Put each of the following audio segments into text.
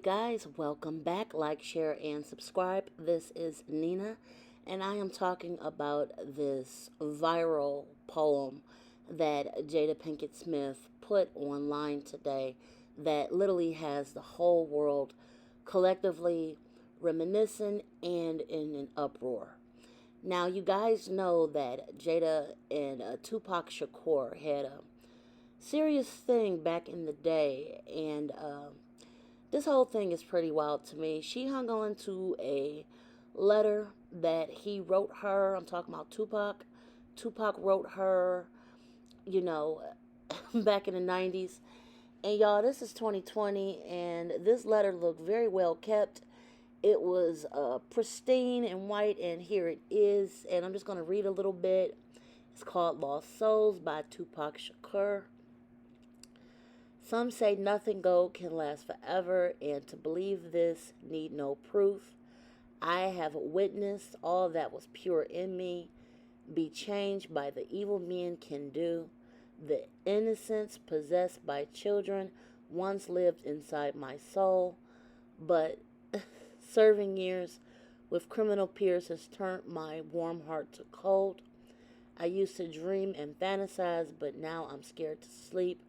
guys, welcome back. Like, share, and subscribe. This is Nina, and I am talking about this viral poem that Jada Pinkett Smith put online today that literally has the whole world collectively reminiscing and in an uproar. Now, you guys know that Jada and Tupac Shakur had a serious thing back in the day, and this whole thing is pretty wild to me. She hung on to a letter that he wrote her. I'm talking about Tupac. Tupac wrote her, you know, back in the 90s. And y'all, this is 2020, and this letter looked very well kept. It was pristine and white, and here it is. And I'm just going to read a little bit. It's called Lost Souls by Tupac Shakur. Some say nothing gold can last forever, and to believe this need no proof. I have witnessed all that was pure in me be changed by the evil men can do. The innocence possessed by children once lived inside my soul, but serving years with criminal peers has turned my warm heart to cold. I used to dream and fantasize, but now I'm scared to sleep,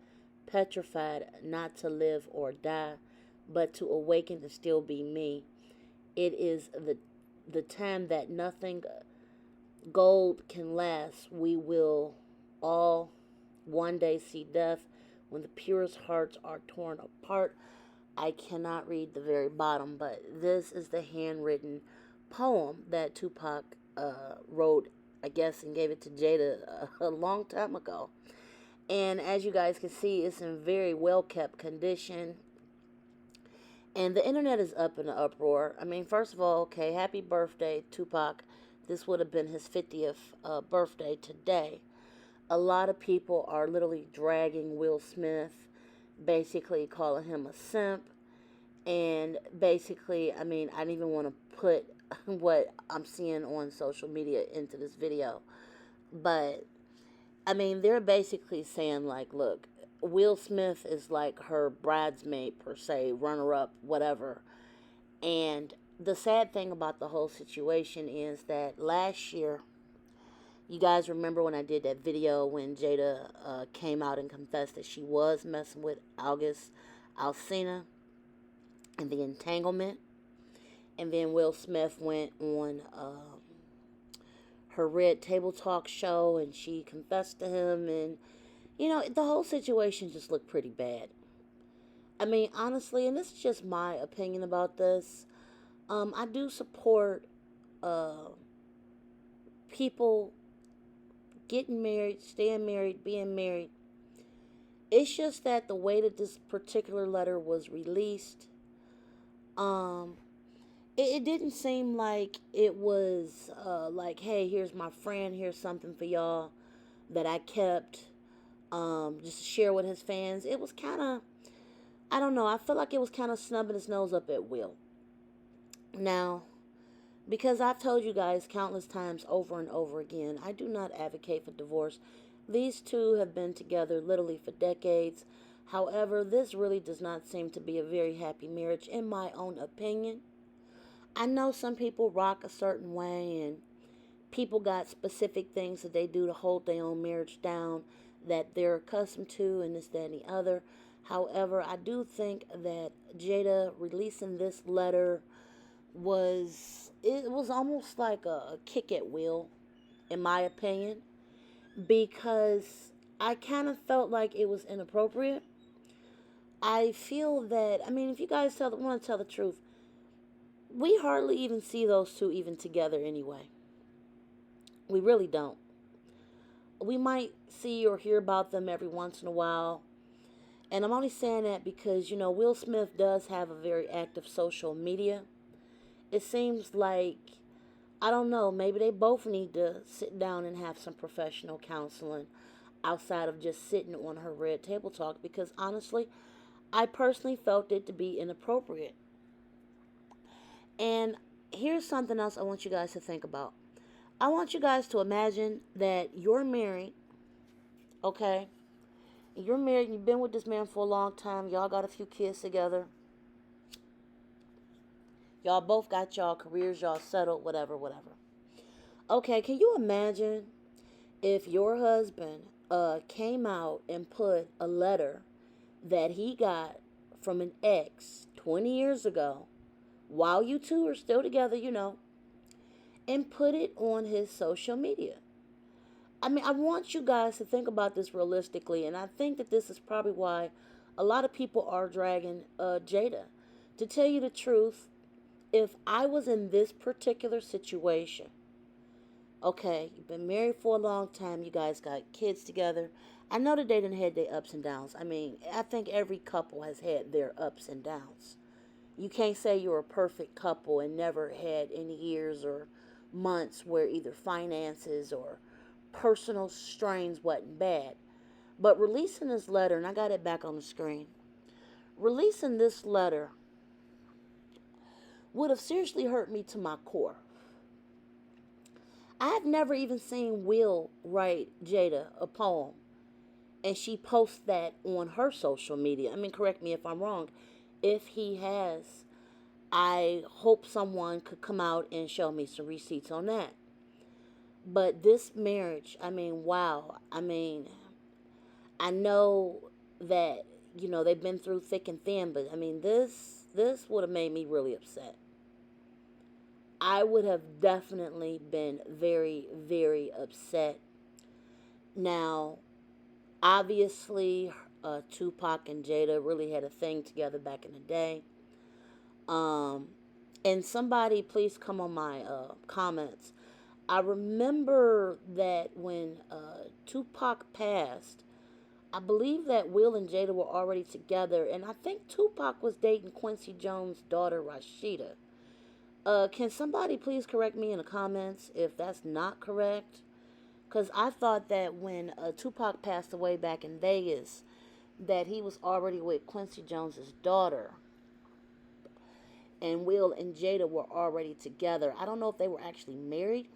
petrified not to live or die, but to awaken and still be me. It is the time that nothing gold can last. We will all one day see death when the purest hearts are torn apart. I cannot read the very bottom, but this is the handwritten poem that Tupac wrote, I guess, and gave it to Jada a long time ago. And as you guys can see, it's in very well kept condition. And the internet is up in an uproar. I mean, first of all, okay, happy birthday, Tupac. This would have been his 50th birthday today. A lot of people are literally dragging Will Smith, basically calling him a simp. And basically, I mean, I didn't even want to put what I'm seeing on social media into this video. But I mean, they're basically saying, like, look, Will Smith is like her bridesmaid, per se, runner up, whatever. And the sad thing about the whole situation is that last year, you guys remember when I did that video when Jada came out and confessed that she was messing with August Alsina and the entanglement? And then Will Smith went on her Red Table Talk show, and she confessed to him, and the whole situation just looked pretty bad. I mean, honestly, and this is just my opinion about this. I do support people getting married, staying married, being married. It's just that the way that this particular letter was released, it didn't seem like it was like, hey, here's my friend, here's something for y'all that I kept just to share with his fans. It was kind of, I don't know, I feel like it was kind of snubbing his nose up at Will. Now, because I've told you guys countless times over and over again, I do not advocate for divorce. These two have been together literally for decades. However, this really does not seem to be a very happy marriage, in my own opinion. I know some people rock a certain way, and people got specific things that they do to hold their own marriage down that they're accustomed to, and this, that, and the other. However, I do think that Jada releasing this letter was almost like a kick at Will, in my opinion, because I kind of felt like it was inappropriate. I feel that, I mean, if you guys want to tell the truth, we hardly even see those two even together anyway. We really don't. We might see or hear about them every once in a while. And I'm only saying that because, Will Smith does have a very active social media. It seems like, I don't know, maybe they both need to sit down and have some professional counseling outside of just sitting on her Red Table Talk, because honestly, I personally felt it to be inappropriate. And here's something else I want you guys to think about. I want you guys to imagine that you're married, okay? You're married, you've been with this man for a long time, y'all got a few kids together. Y'all both got y'all careers, y'all settled, whatever, whatever. Okay, can you imagine if your husband came out and put a letter that he got from an ex 20 years ago while you two are still together, and put it on his social media? I mean, I want you guys to think about this realistically, and I think that this is probably why a lot of people are dragging Jada. To tell you the truth, if I was in this particular situation, okay, you've been married for a long time, you guys got kids together. I know that they didn't had their ups and downs. I mean, I think every couple has had their ups and downs. You can't say you're a perfect couple and never had any years or months where either finances or personal strains wasn't bad. But releasing this letter, and I got it back on the screen, releasing this letter would have seriously hurt me to my core. I've never even seen Will write Jada a poem and she posts that on her social media. I mean, correct me if I'm wrong. If he has, I hope someone could come out and show me some receipts on that. But this marriage, I mean, wow. I mean, I know that, they've been through thick and thin, but I mean, this would have made me really upset. I would have definitely been very, very upset. Now, obviously, Tupac and Jada really had a thing together back in the day. Um, and somebody, please come on my comments. I remember that when Tupac passed, I believe that Will and Jada were already together, and I think Tupac was dating Quincy Jones' daughter, Rashida. Can somebody please correct me in the comments if that's not correct? Because I thought that when Tupac passed away back in Vegas, that he was already with Quincy Jones's daughter, and Will and Jada were already together. I don't know if they were actually married.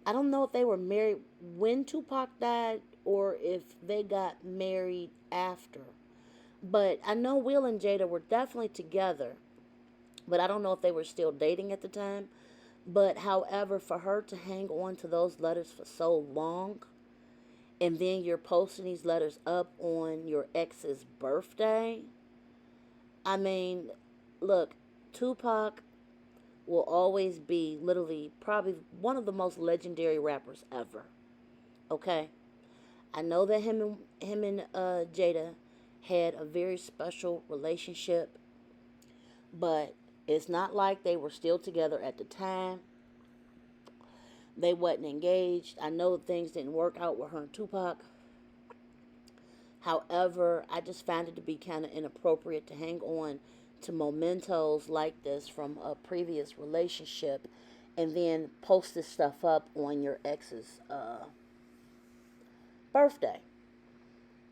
I don't know if they were married when Tupac died or if they got married after. But I know Will and Jada were definitely together. But I don't know if they were still dating at the time. But however, for her to hang on to those letters for so long, and then you're posting these letters up on your ex's birthday, I mean, look, Tupac will always be literally probably one of the most legendary rappers ever. Okay? I know that him and Jada had a very special relationship, but it's not like they were still together at the time. They wasn't engaged. I know things didn't work out with her and Tupac. However, I just found it to be kind of inappropriate to hang on to mementos like this from a previous relationship and then post this stuff up on your ex's birthday.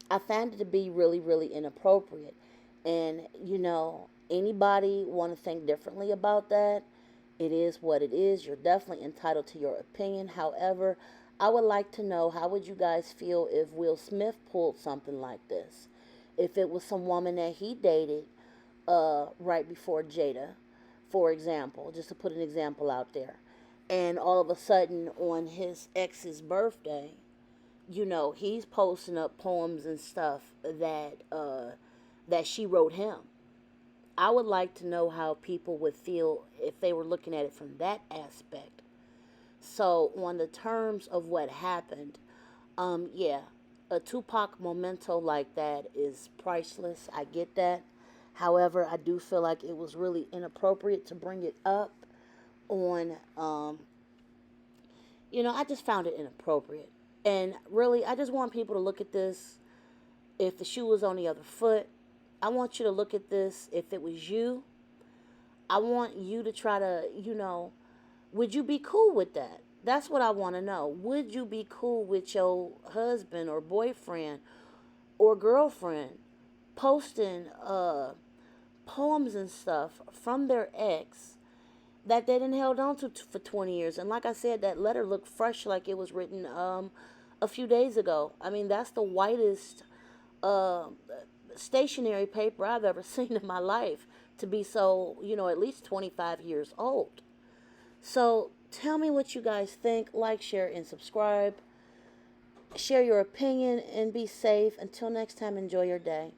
I found it to be really, really inappropriate. And, anybody want to think differently about that? It is what it is. You're definitely entitled to your opinion. However, I would like to know, how would you guys feel if Will Smith pulled something like this? If it was some woman that he dated right before Jada, for example, just to put an example out there. And all of a sudden on his ex's birthday, he's posting up poems and stuff that she wrote him. I would like to know how people would feel if they were looking at it from that aspect. So, on the terms of what happened, yeah, a Tupac memento like that is priceless. I get that. However, I do feel like it was really inappropriate to bring it up on, I just found it inappropriate. And really, I just want people to look at this. If the shoe was on the other foot, I want you to look at this. If it was you, I want you to try to, would you be cool with that? That's what I want to know. Would you be cool with your husband or boyfriend or girlfriend posting poems and stuff from their ex that they didn't held on to for 20 years? And like I said, that letter looked fresh, like it was written a few days ago. I mean, that's the whitest stationery paper I've ever seen in my life. to be so, at least 25 years old. So tell me what you guys think. Like, share, and subscribe. Share your opinion and be safe. Until next time, enjoy your day.